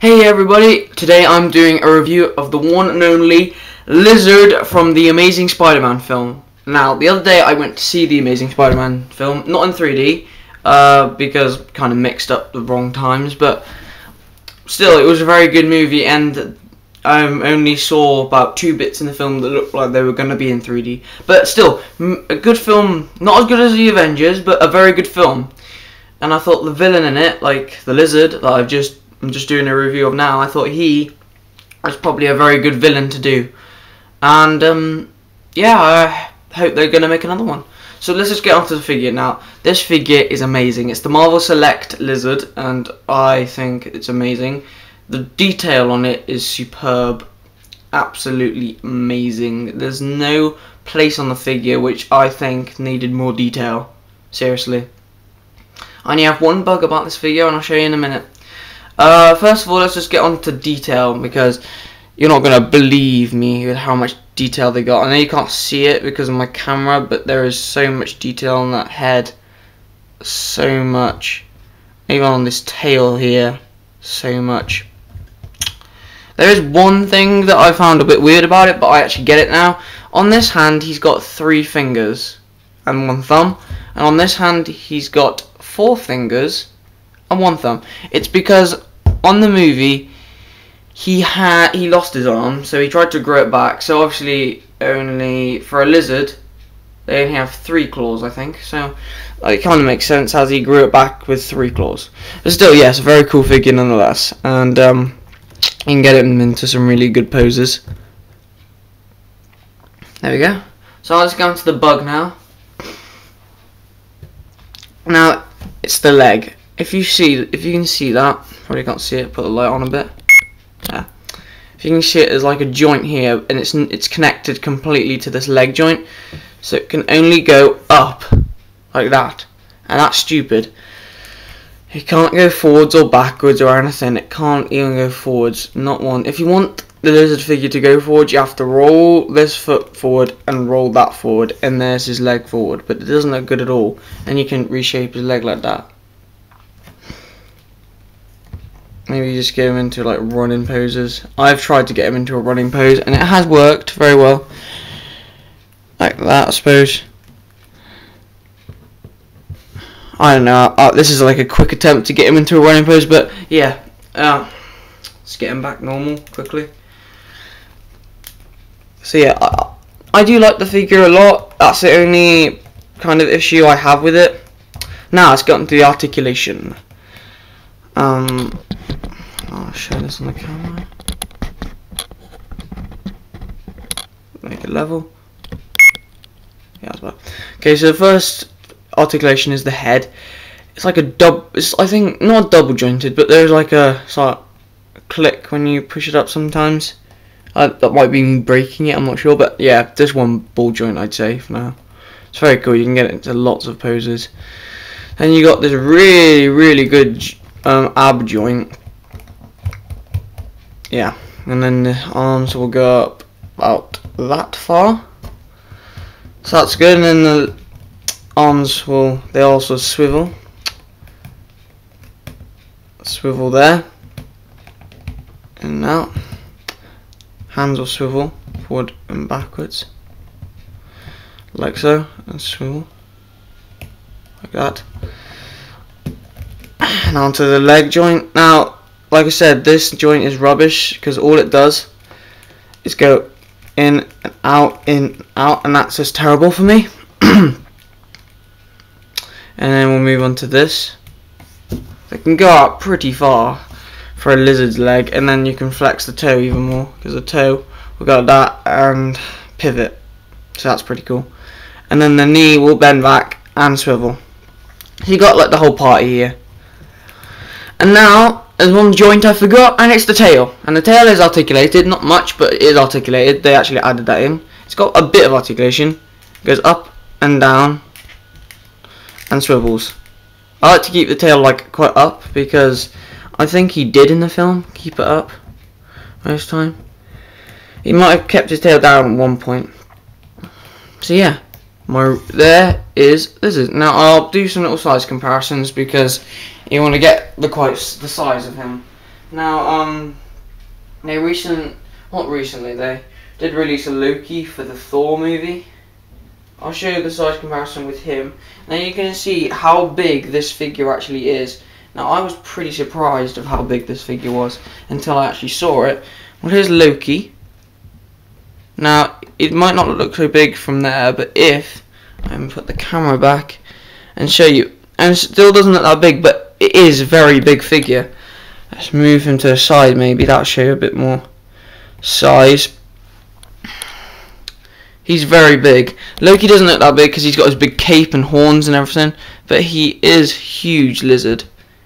Hey everybody, today I'm doing a review of the one and only Lizard from the Amazing Spider-Man film. Now, the other day I went to see the Amazing Spider-Man film, not in 3D, because kind of mixed up the wrong times, but still, it was a very good movie, and I only saw about 2 bits in the film that looked like they were going to be in 3D. But still, a good film, not as good as the Avengers, but a very good film. And I thought the villain in it, like the Lizard, that I'm just doing a review of now, I thought he was probably a very good villain to do. And yeah, I hope they're going to make another one. So let's just get onto the figure now. This figure is amazing. It's the Marvel Select Lizard, and I think it's amazing. The detail on it is superb. Absolutely amazing. There's no place on the figure which I think needed more detail. Seriously. I only have one bug about this figure, and I'll show you in a minute. First of all, let's just get on to detail, because you're not going to believe me with how much detail they got. I know you can't see it because of my camera, but there is so much detail on that head. So much. Even on this tail here. So much. There is one thing that I found a bit weird about it, but I actually get it now. On this hand, he's got 3 fingers and 1 thumb. And on this hand, he's got 4 fingers and 1 thumb. It's because on the movie he lost his arm, so he tried to grow it back. So obviously, only for a lizard they only have 3 claws, I think. So it kind of makes sense as he grew it back with 3 claws. But still, yes, a very cool figure nonetheless. And you can get him into some really good poses. There we go. So let's go into the bug now. Now it's the leg. If you can see that, probably can't see it. Put the light on a bit. Yeah. If you can see it, there's like a joint here, and it's connected completely to this leg joint, so it can only go up like that, and that's stupid. It can't go forwards or backwards or anything. It can't even go forwards. Not one. If you want the lizard figure to go forward, you have to roll this foot forward and roll that forward, and there's his leg forward. But it doesn't look good at all. And you can reshape his leg like that. Maybe just get him into like running poses. I've tried to get him into a running pose, and it has worked very well. Like that, I suppose. I don't know. This is like a quick attempt to get him into a running pose, but yeah. Let's get him back normal quickly. So yeah, I do like the figure a lot. That's the only kind of issue I have with it. Now let's get into the articulation. I'll show this on the camera. Make it level. Yeah, that's better. Okay, so the first articulation is the head. It's like a it's, I think, not double jointed, but there's like a sort of click when you push it up sometimes. That might be me breaking it, I'm not sure, but yeah, there's one ball joint, I'd say, for now. It's very cool. You can get it into lots of poses. And you got this really good ab joint. Yeah, and then the arms will go up about that far. So that's good, and then the arms they also swivel there, and now hands will swivel forward and backwards like so, and swivel like that. And onto the leg joint. Now, like I said, this joint is rubbish because all it does is go in and out, and that's just terrible for me. And then we'll move on to this. It can go out pretty far for a lizard's leg, and then you can flex the toe even more, because the toe will go like that and pivot. So that's pretty cool. And then the knee will bend back and swivel. So you got like the whole party here. And now there's one joint I forgot, and it's the tail. And the tail is articulated, not much, but it is articulated. They actually added that in. It's got a bit of articulation. It goes up and down and swivels. I like to keep the tail like quite up, because I think he did in the film keep it up most time. He might have kept his tail down at one point. So yeah, there is lizard. Now I'll do some little size comparisons, because you want to get the size of him. Now, they they did release a Loki for the Thor movie. I'll show you the size comparison with him. Now you can see how big this figure actually is. Now I was pretty surprised of how big this figure was until I actually saw it. Well, here's Loki. Now it might not look so big from there, but if I can put the camera back and show you, and it still doesn't look that big, but it is a very big figure. Let's move him to the side, maybe that'll show you a bit more size. He's very big. Loki doesn't look that big because he's got his big cape and horns and everything, but he is huge lizard.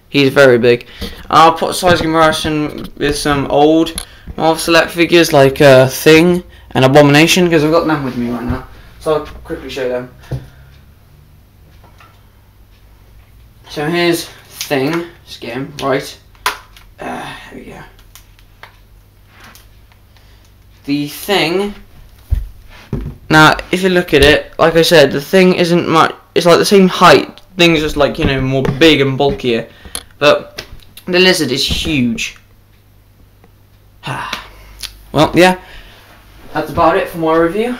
He's very big. I'll put a size comparison with some old Marvel Select figures like Thing and Abomination, because I've got them with me right now. So I'll quickly show them. So here's Thing. Just get him right. There we go. The Thing. Now, if you look at it, like I said, the Thing isn't much. It's like the same height. Thing's just like, you know, more big and bulkier. But the lizard is huge. Well, yeah, that's about it for my review.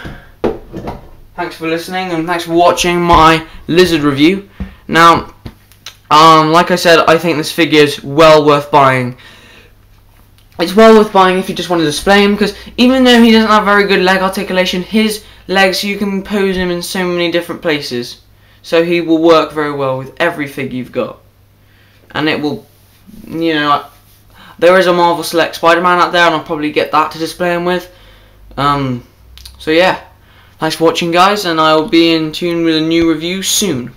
Thanks for listening and thanks for watching my lizard review. Now, like I said, I think this figure is well worth buying. It's well worth buying if you just want to display him, because even though he doesn't have very good leg articulation, his legs, you can pose him in so many different places. So he will work very well with every figure you've got. And it will, you know, there is a Marvel Select Spider-Man out there, and I'll probably get that to display him with. So yeah, thanks for watching, guys, and I'll be in tune with a new review soon.